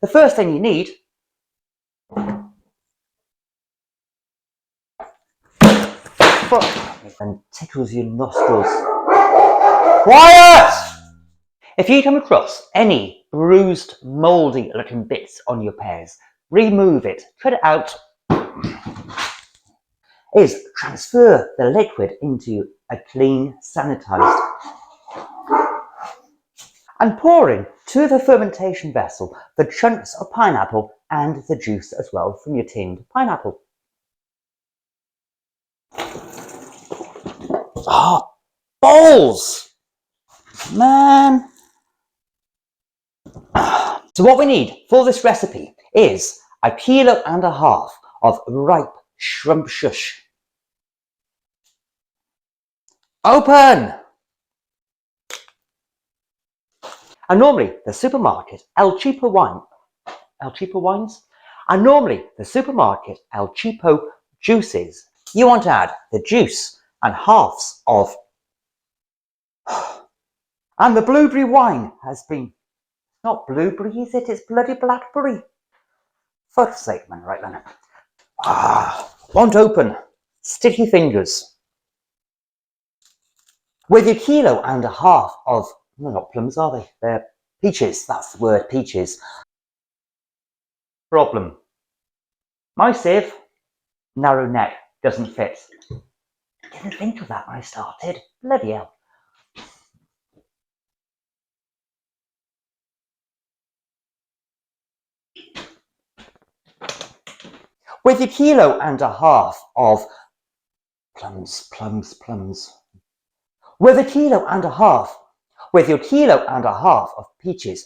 The first thing you need and tickles your nostrils. Quiet! If you come across any bruised, mouldy looking bits on your pears, remove it, cut it out. Is transfer the liquid into a clean, sanitised and pouring to the fermentation vessel the chunks of pineapple and the juice as well from your tinned pineapple. Ah, balls! Man! So what we need for this recipe is 1.5 kilos of ripe scrumptious. Open! And normally the supermarket El Cheapo wines, and normally the supermarket El Cheapo juices, you want to add the juice and halves of, and the blueberry wine has been, not blueberry is it, it's bloody blackberry. For fuck's sake, man, right then. Won't open, sticky fingers. With your 1.5 kilos of, they're not plums are they, they're peaches, that's the word, peaches. Problem. My sieve, narrow neck, doesn't fit. Didn't think of that when I started, bloody hell. With your 1.5 kilos of plums. With your 1.5 kilos of peaches,